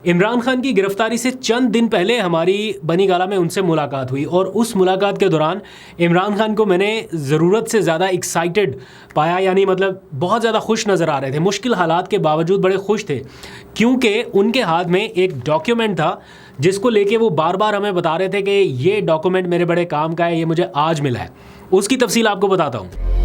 عمران خان کی گرفتاری سے چند دن پہلے ہماری بنی گالہ میں ان سے ملاقات ہوئی اور اس ملاقات کے دوران عمران خان کو میں نے ضرورت سے زیادہ ایکسائٹڈ پایا، یعنی مطلب بہت زیادہ خوش نظر آ رہے تھے، مشکل حالات کے باوجود بڑے خوش تھے، کیونکہ ان کے ہاتھ میں ایک ڈاکیومنٹ تھا جس کو لے کے وہ بار بار ہمیں بتا رہے تھے کہ یہ ڈاکیومنٹ میرے بڑے کام کا ہے، یہ مجھے آج ملا ہے۔ اس کی تفصیل آپ کو بتاتا ہوں۔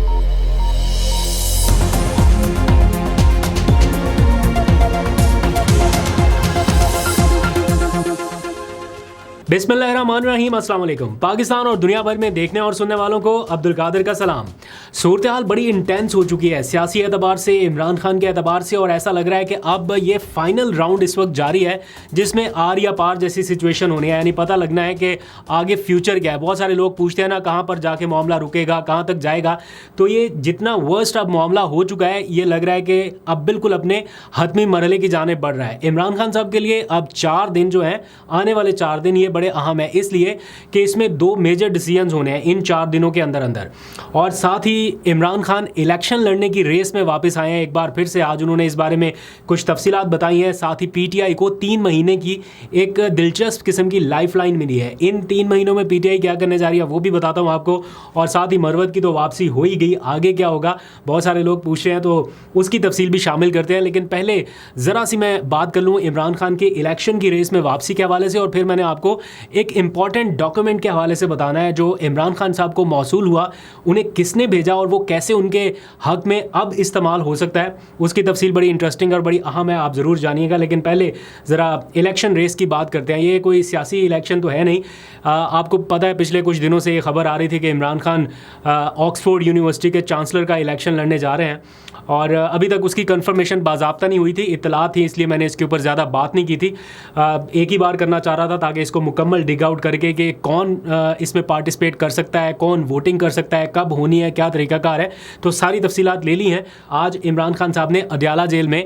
بسم اللہ الرحمن الرحیم، السلام علیکم۔ پاکستان اور دنیا بھر میں دیکھنے اور سننے والوں کو عبد القادر کا سلام۔ صورتحال بڑی انٹینس ہو چکی ہے، سیاسی اعتبار سے، عمران خان کے اعتبار سے، اور ایسا لگ رہا ہے کہ اب یہ فائنل راؤنڈ اس وقت جاری ہے جس میں آر یا پار جیسی سچویشن ہونی ہے، یعنی پتہ لگنا ہے کہ آگے فیوچر کیا ہے۔ بہت سارے لوگ پوچھتے ہیں نا کہاں پر جا کے معاملہ رکے گا، کہاں تک جائے گا، تو یہ جتنا ورسٹ اب معاملہ ہو چکا ہے، یہ لگ رہا ہے کہ اب بالکل اپنے حتمی مرحلے کی جانب بڑھ رہا ہے۔ عمران خان صاحب کے لیے اب 4 دن جو ہیں، آنے والے 4 دن یہ بڑے اہم ہیں، اس لیے کہ اس میں 2 میجر ڈیسیژنز ہونے ہیں ان 4 دنوں کے اندر، اور ساتھ ہی عمران خان الیکشن لڑنے کی ریس میں واپس آئے ہیں ایک بار پھر سے۔ آج انہوں نے اس بارے میں کچھ تفصیلات بتائی ہیں، ساتھ ہی پی ٹی آئی کو 3 مہینے کی ایک دلچسپ قسم کی لائف لائن ملی ہے۔ ان 3 مہینوں میں پی ٹی آئی کیا کرنے جا رہی ہے وہ بھی بتاتا ہوں آپ کو، اور ساتھ ہی مروت کی تو واپسی ہو ہی گئی، آگے کیا ہوگا بہت سارے لوگ پوچھ رہے ہیں، تو اس کی تفصیل بھی شامل کرتے ہیں۔ لیکن پہلے ذرا سی میں بات کر لوں عمران خان کے الیکشن کی ریس میں واپسی کے حوالے سے، اور پھر میں نے آپ کو ایک امپورٹنٹ ڈاکیومنٹ کے حوالے سے بتانا ہے جو عمران خان صاحب کو موصول ہوا، انہیں کس نے بھیجا اور وہ کیسے ان کے حق میں اب استعمال ہو سکتا ہے۔ اس کی تفصیل بڑی انٹرسٹنگ اور بڑی اہم ہے، آپ ضرور جانیے گا۔ لیکن پہلے ذرا الیکشن ریس کی بات کرتے ہیں۔ یہ کوئی سیاسی الیکشن تو ہے نہیں، آپ کو پتہ ہے پچھلے کچھ دنوں سے یہ خبر آ رہی تھی کہ عمران خان آکسفورڈ یونیورسٹی کے چانسلر کا الیکشن لڑنے جا رہے ہیں، اور ابھی تک اس کی کنفرمیشن باضابطہ نہیں ہوئی تھی، اطلاع تھی، اس لیے میں نے اس کے اوپر زیادہ بات نہیں کی تھی۔ ایک ہی بار کرنا چاہ رہا تھا تاکہ اس کو مکمل ڈگ آؤٹ کر کے کہ کون اس میں پارٹیسپیٹ کر سکتا ہے، کون ووٹنگ کر سکتا ہے، کب ہونی ہے، کیا طریقہ کار ہے، تو ساری تفصیلات لے لی ہیں۔ آج عمران خان صاحب نے اڈیالہ جیل میں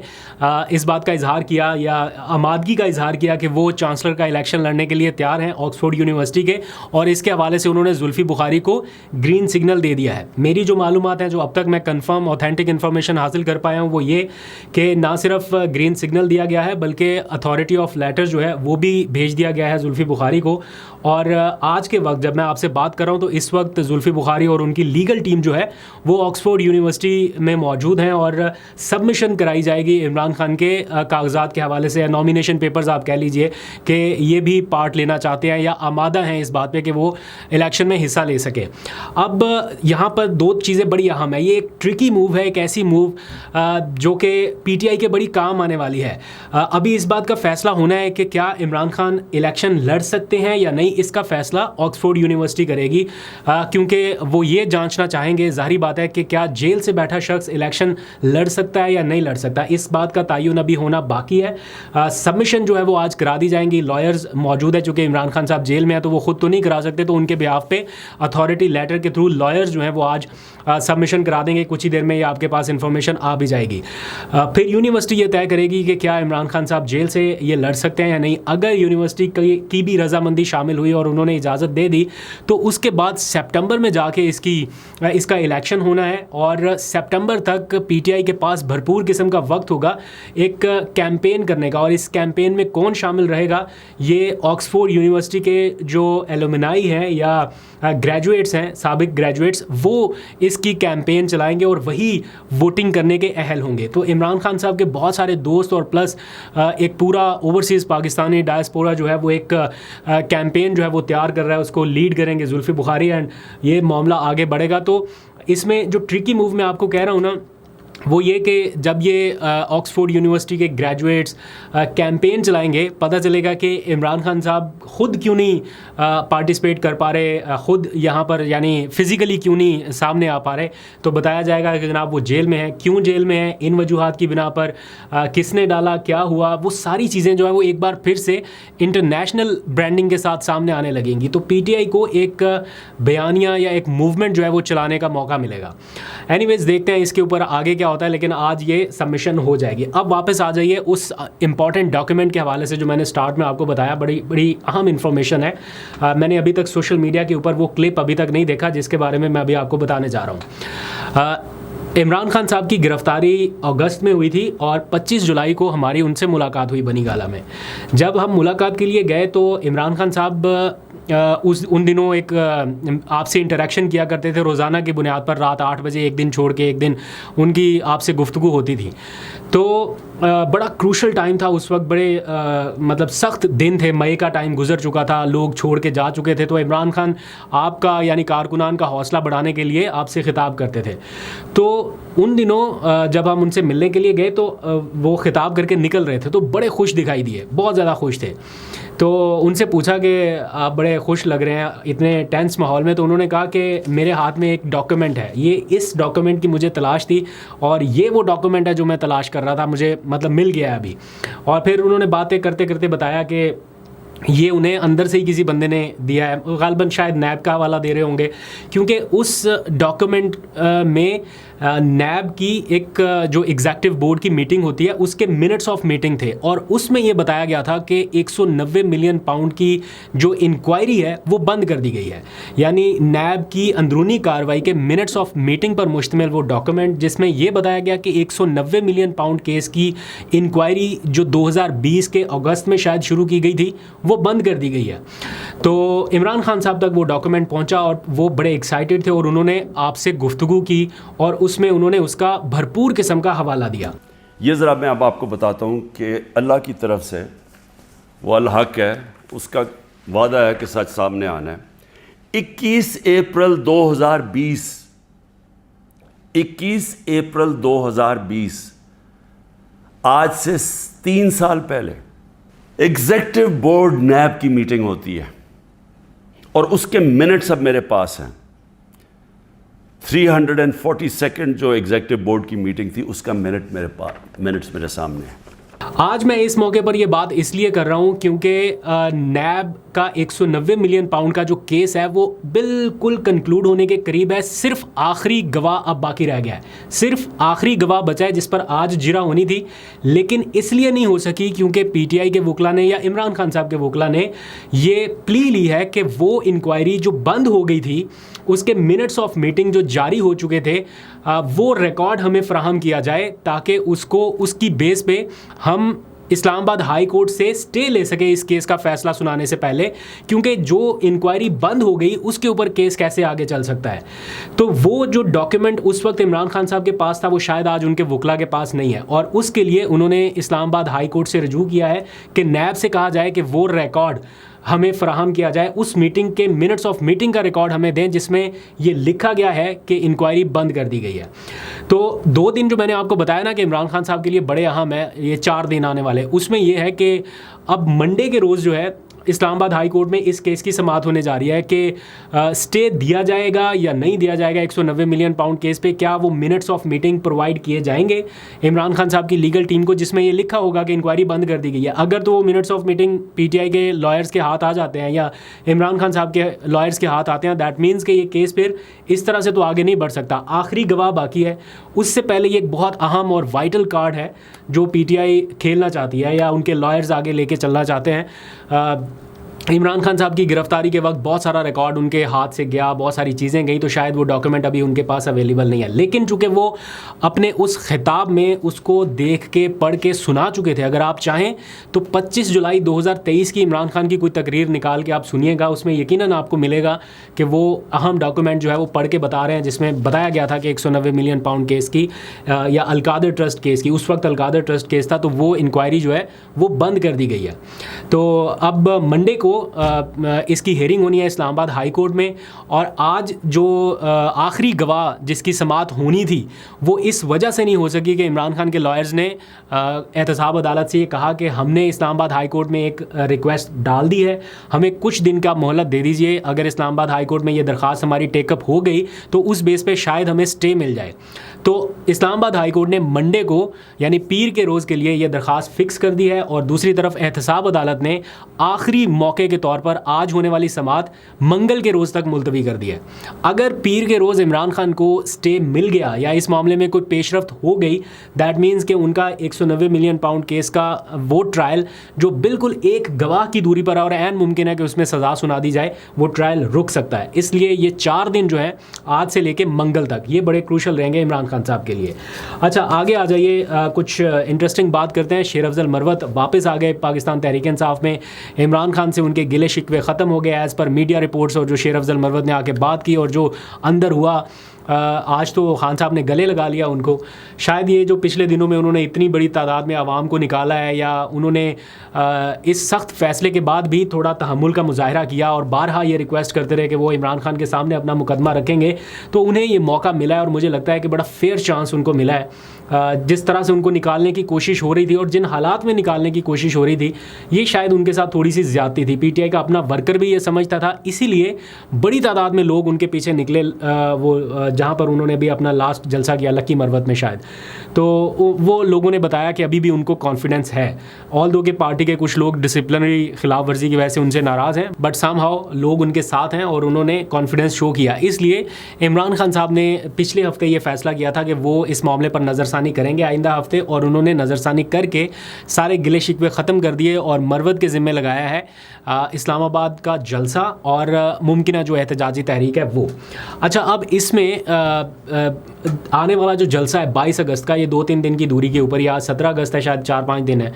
اس بات کا اظہار کیا، یا آمادگی کا اظہار کیا کہ وہ چانسلر کا الیکشن لڑنے کے لیے تیار ہیں آکسفورڈ یونیورسٹی کے، اور اس کے حوالے سے انہوں نے زلفی بخاری کو گرین سگنل دے دیا ہے۔ میری جو معلومات ہیں، جو اب تک میں کنفرم اوتھینٹک انفارمیشن حاصل کر پایا ہوں، وہ یہ کہ نہ صرف گرین سگنل دیا گیا ہے بلکہ اتھارٹی آف لیٹر جو ہے وہ بھی بھیج دیا گیا ہے زلفی بخاری کو۔ اور آج کے وقت جب میں آپ سے بات کر رہا ہوں تو اس وقت زلفی بخاری اور ان کی لیگل ٹیم جو ہے وہ آکسفورڈ یونیورسٹی میں موجود ہیں، اور سبمیشن کرائی جائے گی عمران خان کے کاغذات کے حوالے سے، نامینیشن پیپرز آپ کہہ لیجئے کہ یہ بھی پارٹ لینا چاہتے ہیں یا آمادہ ہیں اس بات پہ کہ وہ الیکشن میں حصہ لے سکیں۔ اب یہاں پر 2 چیزیں بڑی اہم ہیں۔ یہ ایک ٹرکی موو ہے، ایک ایسی موو جو کہ پی ٹی آئی کے بڑی کام آنے والی ہے۔ ابھی اس بات کا فیصلہ ہونا ہے کہ کیا عمران خان الیکشن لڑ سکتے ہیں یا نہیں، اس کا فیصلہ آکسفورڈ یونیورسٹی کرے گی، کیونکہ وہ یہ جانچنا چاہیں گے، ظاہری بات ہے کہ کیا جیل سے بیٹھا شخص الیکشن لڑ سکتا ہے یا نہیں لڑ سکتا۔ اس بات کا تعین ابھی ہونا باقی ہے۔ سبمیشن جو ہے وہ آج کرا دی جائیں گی، لائرز موجود ہے، چونکہ عمران خان صاحب جیل میں ہیں تو وہ خود تو نہیں کرا سکتے، تو ان کے بیہاف پہ اتھارٹی لیٹر کے تھرو لائرز جو ہیں وہ آج سبمیشن کرا دیں گے، کچھ ہی دیر میں یہ آپ کے پاس انفارمیشن آ بھی جائے گی۔ پھر یونیورسٹی یہ طے کرے گی کہ کیا عمران خان صاحب جیل سے یہ لڑ سکتے ہیں یا نہیں۔ اگر یونیورسٹی کی بھی رضامندی شامل ہوئی اور انہوں نے اجازت دے دی تو اس کے بعد سپٹمبر میں جا کے اس کا الیکشن ہونا ہے، اور سپٹمبر تک پی ٹی آئی کے پاس بھرپور قسم کا وقت ہوگا ایک کیمپین کرنے کا، اور اس کیمپین میں کون شامل رہے گا، یہ آکسفورڈ یونیورسٹی کے جو ایلومنائی ہیں یا گریجویٹس ہیں، سابق گریجویٹس، وہ اس کی کیمپین چلائیں گے اور وہی ووٹنگ کرنے کے اہل ہوں گے۔ تو عمران خان صاحب کے بہت سارے دوست اور پلس ایک پورا اوورسیز پاکستانی ڈائسپورا جو ہے وہ ایک کیمپین جو ہے وہ تیار کر رہا ہے، اس کو لیڈ کریں گے زلفی بخاری، اینڈ یہ معاملہ آگے بڑھے گا۔ تو اس میں جو ٹرکی موو میں آپ کو کہہ رہا ہوں نا، وہ یہ کہ جب یہ آکسفورڈ یونیورسٹی کے گریجویٹس کیمپین چلائیں گے، پتہ چلے گا کہ عمران خان صاحب خود کیوں نہیں پارٹیسپیٹ کر پا رہے، خود یہاں پر یعنی فزیکلی کیوں نہیں سامنے آ پا رہے، تو بتایا جائے گا کہ جناب وہ جیل میں ہیں، کیوں جیل میں ہیں، ان وجوہات کی بنا پر، کس نے ڈالا، کیا ہوا، وہ ساری چیزیں جو ہے وہ ایک بار پھر سے انٹرنیشنل برانڈنگ کے ساتھ سامنے آنے لگیں گی۔ تو پی ٹی آئی کو ایک بیانیہ یا ایک موومنٹ جو ہے وہ چلانے کا موقع ملے گا۔ اینی ویز دیکھتے ہیں اس کے اوپر آگے کیا ہوتا ہے، لیکن آج یہ سبمیشن ہو جائے گی۔ اب واپس آ جائیے اس امپورٹنٹ ڈاکیومنٹ کے حوالے سے جو میں نے سٹارٹ میں آپ کو بتایا، بڑی اہم انفارمیشن ہے۔ میں نے ابھی تک سوشل میڈیا کے اوپر وہ کلپ ابھی تک نہیں دیکھا جس کے بارے میں ابھی آپ کو بتانے جا رہا ہوں۔ عمران خان صاحب کی گرفتاری اگست میں ہوئی تھی اور 25 جولائی کو ہماری ان سے ملاقات ہوئی بنی گالہ میں. جب ہم ملاقات کے لیے گئے تو عمران خان صاحب ان دنوں ایک آپ سے انٹریکشن کیا کرتے تھے روزانہ کی بنیاد پر, رات 8 بجے ایک دن چھوڑ کے ایک دن ان کی آپ سے گفتگو ہوتی تھی. تو بڑا کروشل ٹائم تھا اس وقت, بڑے مطلب سخت دن تھے, مئی کا ٹائم گزر چکا تھا, لوگ چھوڑ کے جا چکے تھے. تو عمران خان آپ کا یعنی کارکنان کا حوصلہ بڑھانے کے لیے آپ سے خطاب کرتے تھے. تو ان دنوں جب ہم ان سے ملنے کے لیے گئے تو وہ خطاب کر کے نکل رہے تھے تو بڑے خوش دکھائی دیے, بہت زیادہ خوش تھے. تو ان سے پوچھا کہ آپ بڑے خوش لگ رہے ہیں اتنے ٹینس ماحول میں. تو انہوں نے کہا کہ میرے ہاتھ میں ایک ڈاکیومنٹ ہے, یہ اس ڈاکیومنٹ کی مجھے تلاش تھی اور یہ وہ ڈاکیومنٹ ہے جو میں تلاش کر رہا تھا, مجھے مطلب مل گیا ہے ابھی. اور پھر انہوں نے باتیں کرتے کرتے بتایا کہ یہ انہیں اندر سے ہی کسی بندے نے دیا ہے, غالباً شاید نیب کا حوالہ دے رہے ہوں گے, کیونکہ اس ڈاکیومنٹ میں نیب کی ایک جو ایگزیکٹو بورڈ کی میٹنگ ہوتی ہے اس کے منٹس آف میٹنگ تھے, اور اس میں یہ بتایا گیا تھا کہ 190 ملین پاؤنڈ کی جو انکوائری ہے وہ بند کر دی گئی ہے. یعنی نیب کی اندرونی کارروائی کے منٹس آف میٹنگ پر مشتمل وہ ڈاکیومنٹ جس میں یہ بتایا گیا کہ 190 ملین پاؤنڈ کیس کی انکوائری جو 2020 کے اگست میں شاید شروع کی گئی تھی وہ بند کر دی گئی ہے. تو عمران خان صاحب تک وہ ڈاکیومنٹ پہنچا اور وہ بڑے ایکسائٹیڈ تھے اور انہوں نے آپ سے گفتگو کی اور اس میں انہوں نے اس کا بھرپور قسم کا حوالہ دیا. یہ ذرا میں اب آپ کو بتاتا ہوں کہ اللہ کی طرف سے وہ الحق ہے, اس کا وعدہ ہے کہ سچ سامنے آنا ہے. 21 اپریل 2020 آج سے 3 سال پہلے ایگزیکٹو بورڈ نیب کی میٹنگ ہوتی ہے اور اس کے منٹس اب میرے پاس ہیں. 342 جو ایگزیکٹو بورڈ کی میٹنگ تھی اس کا منٹس میرے سامنے ہیں. آج میں اس موقع پر یہ بات اس لیے کر رہا ہوں کیونکہ نیب کا 190 ملین پاؤنڈ کا جو کیس ہے وہ بالکل کنکلوڈ ہونے کے قریب ہے. صرف آخری گواہ اب باقی رہ گیا ہے, صرف آخری گواہ بچا ہے جس پر آج جرا ہونی تھی, لیکن اس لیے نہیں ہو سکی کیونکہ پی ٹی آئی کے وکلا نے یا عمران خان صاحب کے وکلا نے یہ پلی لی ہے کہ وہ انکوائری جو بند ہو گئی تھی اس کے منٹس آف میٹنگ جو جاری ہو چکے تھے وہ ریکارڈ ہمیں فراہم کیا جائے تاکہ اس کی بیس پہ ہم اسلام آباد ہائی کورٹ سے سٹے لے سکے اس کیس کا فیصلہ سنانے سے پہلے, کیونکہ جو انکوائری بند ہو گئی اس کے اوپر کیس کیسے آگے چل سکتا ہے. تو وہ جو ڈاکیومنٹ اس وقت عمران خان صاحب کے پاس تھا وہ شاید آج ان کے وکلا کے پاس نہیں ہے, اور اس کے لیے انہوں نے اسلام آباد ہائی کورٹ سے رجوع کیا ہے کہ نیب سے کہا جائے کہ وہ ریکارڈ ہمیں فراہم کیا جائے, اس میٹنگ کے منٹس آف میٹنگ کا ریکارڈ ہمیں دیں جس میں یہ لکھا گیا ہے کہ انکوائری بند کر دی گئی ہے. تو 2 دن جو میں نے آپ کو بتایا نا کہ عمران خان صاحب کے لیے بڑے اہم ہے, یہ 4 دن آنے والے, اس میں یہ ہے کہ اب منڈے کے روز جو ہے اسلام آباد ہائی کورٹ میں اس کیس کی سماعت ہونے جا رہی ہے کہ سٹے دیا جائے گا یا نہیں دیا جائے گا 190 ملین پاؤنڈ کیس پہ. کیا وہ منٹس آف میٹنگ پرووائڈ کیے جائیں گے عمران خان صاحب کی لیگل ٹیم کو جس میں یہ لکھا ہوگا کہ انکوائری بند کر دی گئی ہے. اگر تو وہ minutes of meeting P T I کے لائرز کے ہاتھ آ جاتے ہیں یا عمران خان صاحب کے لائرز کے ہاتھ آتے ہیں, دیٹ مینس کہ یہ کیس پھر اس طرح سے تو آگے نہیں بڑھ سکتا. آخری گواہ باقی ہے, اس سے پہلے یہ ایک بہت اہم اور وائٹل کارڈ ہے جو پی ٹی آئی کھیلنا چاہتی ہے یا ان کے لائرز آگے لے کے چلنا چاہتے ہیں. عمران خان صاحب کی گرفتاری کے وقت بہت سارا ریکارڈ ان کے ہاتھ سے گیا, بہت ساری چیزیں گئیں, تو شاید وہ ڈاکیومنٹ ابھی ان کے پاس اویلیبل نہیں ہے. لیکن چونکہ وہ اپنے اس خطاب میں اس کو دیکھ کے پڑھ کے سنا چکے تھے, اگر آپ چاہیں تو 25 جولائی 2023 کی عمران خان کی کوئی تقریر نکال کے آپ سنیے گا, اس میں یقیناً آپ کو ملے گا کہ وہ اہم ڈاکیومنٹ جو ہے وہ پڑھ کے بتا رہے ہیں جس میں بتایا گیا تھا کہ 190 ملین پاؤنڈ کیس کی یا القادر ٹرسٹ کیس کی, اس وقت القادر ٹرسٹ کیس تھا, تو وہ انکوائری جو ہے وہ بند کر دی گئی ہے. تو اب منڈے کو اس کی ہیئرنگ ہونی ہے اسلام آباد ہائی کورٹ میں, اور آج جو آخری گواہ جس کی سماعت ہونی تھی وہ اس وجہ سے نہیں ہو سکی کہ عمران خان کے لائرز نے احتساب عدالت سے یہ کہا کہ ہم نے اسلام آباد ہائی کورٹ میں ایک ریکویسٹ ڈال دی ہے, ہمیں کچھ دن کا مہلت دے دیجیے, اگر اسلام آباد ہائی کورٹ میں یہ درخواست ہماری ٹیک اپ ہو گئی تو اس بیس پہ شاید ہمیں سٹے مل جائے. تو اسلام آباد ہائی کورٹ نے منڈے کو یعنی پیر کے روز کے لیے یہ درخواست فکس کر دی ہے, اور دوسری طرف احتساب عدالت نے آخری موقع کے طور پر آج ہونے والی سماعت منگل کے روز تک ملتوی کر دی ہے. اگر پیر کے روز عمران خان کو سٹے مل گیا یا اس معاملے میں کوئی پیش رفت ہو گئی, دیٹ مینس کہ ان کا 190 ملین پاؤنڈ کیس کا وہ ٹرائل جو بالکل ایک گواہ کی دوری پر ہے اور عین ممکن ہے کہ اس میں سزا سنا دی جائے, وہ ٹرائل رک سکتا ہے. اس لیے یہ 4 دن جو ہے آج سے لے کے منگل تک یہ بڑے کروشل رہیں گے عمران خان صاحب کے لیے. اچھا آگے آ جائیے, کچھ انٹرسٹنگ بات کرتے ہیں. شیر افضل مروت واپس آ گئے پاکستان تحریک انصاف میں. عمران خان سے ان کے گلے شکوے ختم ہو گئے ایز پر میڈیا رپورٹس, اور جو شیر افضل مروت نے آ کے بات کی اور جو اندر ہوا, آج تو خان صاحب نے گلے لگا لیا ان کو. شاید یہ جو پچھلے دنوں میں انہوں نے اتنی بڑی تعداد میں عوام کو نکالا ہے, یا انہوں نے اس سخت فیصلے کے بعد بھی تھوڑا تحمل کا مظاہرہ کیا اور بارہا یہ ریکویسٹ کرتے رہے کہ وہ عمران خان کے سامنے اپنا مقدمہ رکھیں گے, تو انہیں یہ موقع ملا ہے اور مجھے لگتا ہے کہ بڑا فیئر چانس ان کو ملا ہے. جس طرح سے ان کو نکالنے کی کوشش ہو رہی تھی اور جن حالات میں نکالنے کی کوشش ہو رہی تھی, یہ شاید ان کے ساتھ تھوڑی سی زیادتی تھی. پی ٹی آئی کا اپنا ورکر بھی یہ سمجھتا تھا, اسی لیے بڑی تعداد میں لوگ ان کے پیچھے نکلے, وہ جہاں پر انہوں نے بھی اپنا لاسٹ جلسہ کیا لکی مروت میں شاید, تو وہ لوگوں نے بتایا کہ ابھی بھی ان کو کانفیڈنس ہے. آل دو کہ پارٹی کے کچھ لوگ ڈسپلنری خلاف ورزی کی وجہ سے ان سے ناراض ہیں, بٹ سم ہاؤ لوگ ان کے ساتھ ہیں اور انہوں نے کانفیڈنس شو کیا. اس لیے عمران خان صاحب نے پچھلے ہفتے یہ فیصلہ کیا تھا کہ وہ اس معاملے پر نظر ثانی کریں گے آئندہ ہفتے, اور انہوں نے نظر ثانی کر کے سارے گلے شکوے ختم کر دیے اور مروت کے ذمہ لگایا ہے اسلام آباد کا جلسہ اور ممکنہ جو احتجاجی تحریک ہے وہ. اچھا اب اس میں آنے والا جو جلسہ ہے 22 اگست کا, یہ 2-3 دن کی دوری کے اوپر, یا 17 اگست ہے شاید, 4-5 دن ہے,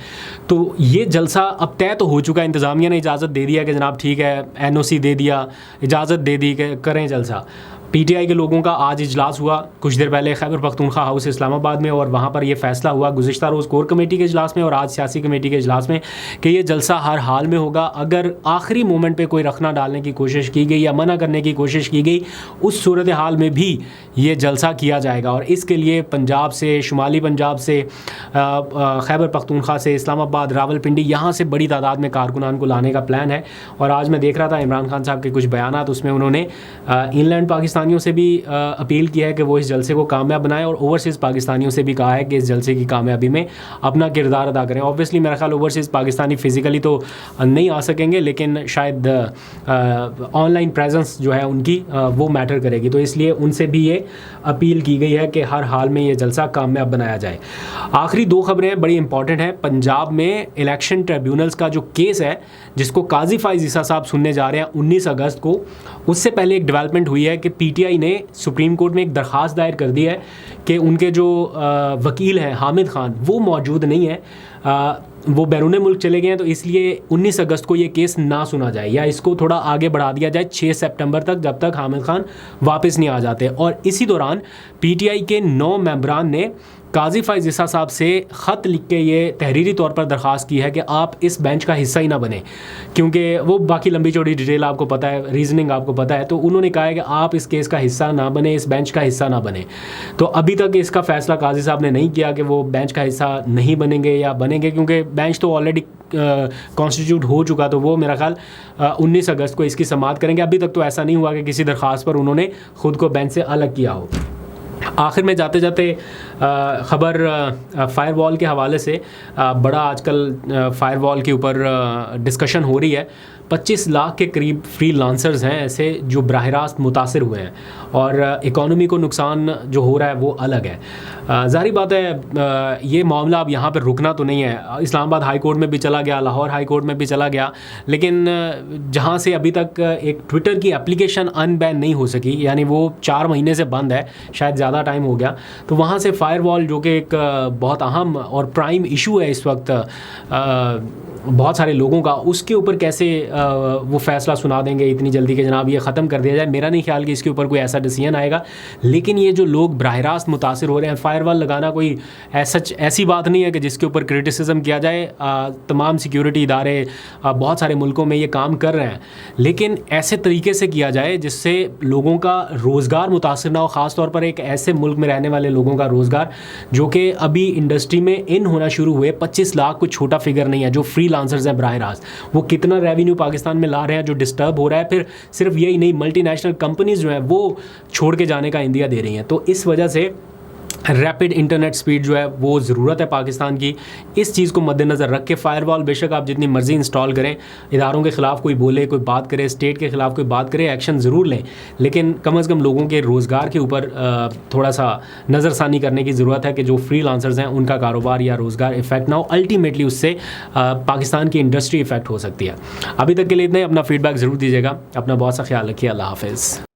تو یہ جلسہ اب طے تو ہو چکا ہے. انتظامیہ نے اجازت دے دیا کہ جناب ٹھیک ہے, این او سی دے دیا, اجازت دے دی کہ کریں جلسہ. پی ٹی آئی کے لوگوں کا آج اجلاس ہوا کچھ دیر پہلے خیبر پختونخوا ہاؤس اسلام آباد میں, اور وہاں پر یہ فیصلہ ہوا گزشتہ روز کور کمیٹی کے اجلاس میں اور آج سیاسی کمیٹی کے اجلاس میں کہ یہ جلسہ ہر حال میں ہوگا. اگر آخری مومنٹ پہ کوئی رخنا ڈالنے کی کوشش کی گئی یا منع کرنے کی کوشش کی گئی, اس صورتحال میں بھی یہ جلسہ کیا جائے گا. اور اس کے لیے پنجاب سے, شمالی پنجاب سے, خیبر پختونخوا سے, اسلام آباد, راول پنڈی, یہاں سے بڑی تعداد میں کارکنان کو لانے کا پلان ہے. اور آج میں دیکھ رہا تھا عمران خان صاحب کے کچھ بیانات, اس میں انہوں نے ان لینڈ پاکستانیوں سے بھی اپیل کیا ہے کہ وہ اس جلسے کو کامیاب بنائیں, اور اوورسیز پاکستانیوں سے بھی کہا ہے کہ اس جلسے کی کامیابی میں اپنا کردار ادا کریں. اوبویسلی میرا خیال اوورسیز پاکستانی فزیکلی تو نہیں آ سکیں گے, لیکن شاید آن لائن پریزنس جو ہے ان کی وہ میٹر کرے گی, تو اس لیے ان سے بھی یہ اپیل کی گئی ہے کہ ہر حال میں یہ جلسہ کامیاب بنایا جائے. آخری 2 خبریں بڑی امپورٹنٹ ہیں. پنجاب میں الیکشن ٹریبیونلز کا جو کیس ہے جس کو قاضی فائز عیسیٰ صاحب سننے جا رہے ہیں 19 اگست کو, اس سے پہلے ایک ڈیولپمنٹ ہوئی ہے کہ پی ٹی آئی نے سپریم کورٹ میں ایک درخواست دائر کر دی ہے کہ ان کے جو وکیل ہیں حامد خان وہ موجود نہیں ہیں, وہ بیرون ملک چلے گئے ہیں, تو اس لیے 19 اگست کو یہ کیس نہ سنا جائے, یا اس کو تھوڑا آگے بڑھا دیا جائے 6 سپٹمبر تک, جب تک حامد خان واپس نہیں آ جاتے. اور اسی دوران پی ٹی آئی کے 9 ممبران نے قاضی فائز عیسیٰ صاحب سے خط لکھ کے یہ تحریری طور پر درخواست کی ہے کہ آپ اس بینچ کا حصہ ہی نہ بنیں, کیونکہ وہ باقی لمبی چوڑی ڈیٹیل آپ کو پتہ ہے, ریزننگ آپ کو پتہ ہے, تو انہوں نے کہا ہے کہ آپ اس کیس کا حصہ نہ بنیں, اس بینچ کا حصہ نہ بنیں. تو ابھی تک اس کا فیصلہ قاضی صاحب نے نہیں کیا کہ وہ بینچ کا حصہ نہیں بنیں گے یا بنیں گے, کیونکہ بینچ تو آلریڈی کانسٹیٹیوٹ ہو چکا, تو وہ میرا خیال 19 اگست کو اس کی سماعت کریں گے. ابھی تک تو ایسا نہیں ہوا کہ کسی درخواست پر انہوں نے خود کو بینچ سے الگ کیا ہو. آخر میں جاتے جاتے خبر فائر وال کے حوالے سے, بڑا آج کل فائر وال کے اوپر ڈسکشن ہو رہی ہے. 25 لاکھ کے قریب فری لانسرز ہیں ایسے جو براہ راست متاثر ہوئے ہیں, اور اکانومی کو نقصان جو ہو رہا ہے وہ الگ ہے. ظاہری بات ہے یہ معاملہ اب یہاں پہ رکنا تو نہیں ہے, اسلام آباد ہائی کورٹ میں بھی چلا گیا, لاہور ہائی کورٹ میں بھی چلا گیا, لیکن جہاں سے ابھی تک ایک ٹویٹر کی اپلیکیشن ان بین نہیں ہو سکی, یعنی وہ 4 مہینے سے بند ہے, شاید زیادہ ٹائم ہو گیا, تو وہاں سے فائر وال جو کہ ایک بہت اہم اور پرائم ایشو ہے اس وقت بہت سارے لوگوں کا, اس کے اوپر کیسے وہ فیصلہ سنا دیں گے اتنی جلدی کہ جناب یہ ختم کر دیا جائے. میرا نہیں خیال کہ اس کے اوپر کوئی ایسا ڈیسیژن آئے گا, لیکن یہ جو لوگ براہ راست متاثر ہو رہے ہیں, فائر وال لگانا کوئی ایسی بات نہیں ہے کہ جس کے اوپر کرٹیسزم کیا جائے. تمام سیکیورٹی ادارے بہت سارے ملکوں میں یہ کام کر رہے ہیں, لیکن ایسے طریقے سے کیا جائے جس سے لوگوں کا روزگار متاثر نہ ہو, خاص طور پر ایک ایسے ملک میں رہنے والے لوگوں کا روزگار جو کہ ابھی انڈسٹری میں ان ہونا شروع ہوئے. 25 لاکھ کوئی چھوٹا فگر نہیں ہے جو فری لانسرز ہیں براہ راست, وہ کتنا ریونیو پاکستان میں لا رہے ہیں جو ڈسٹرب ہو رہا ہے. پھر صرف یہی نہیں, ملٹی نیشنل کمپنیز جو ہیں وہ چھوڑ کے جانے کا اندیا دے رہی ہیں. تو اس وجہ سے ریپڈ انٹرنیٹ سپیڈ جو ہے وہ ضرورت ہے پاکستان کی. اس چیز کو مد نظر رکھ کے فائر وال بے شک آپ جتنی مرضی انسٹال کریں, اداروں کے خلاف کوئی بولے, کوئی بات کرے, اسٹیٹ کے خلاف کوئی بات کرے, ایکشن ضرور لیں, لیکن کم از کم لوگوں کے روزگار کے اوپر تھوڑا سا نظر ثانی کرنے کی ضرورت ہے کہ جو فری لانسرز ہیں ان کا کاروبار یا روزگار افیکٹ نہ ہو. الٹیمیٹلی اس سے پاکستان کی انڈسٹری افیکٹ ہو سکتی ہے. ابھی تک کے لیے اتنا ہی. اپنا فیڈ بیک ضرور دیجیے گا. اپنا بہت سا خیال رکھیے. اللہ حافظ.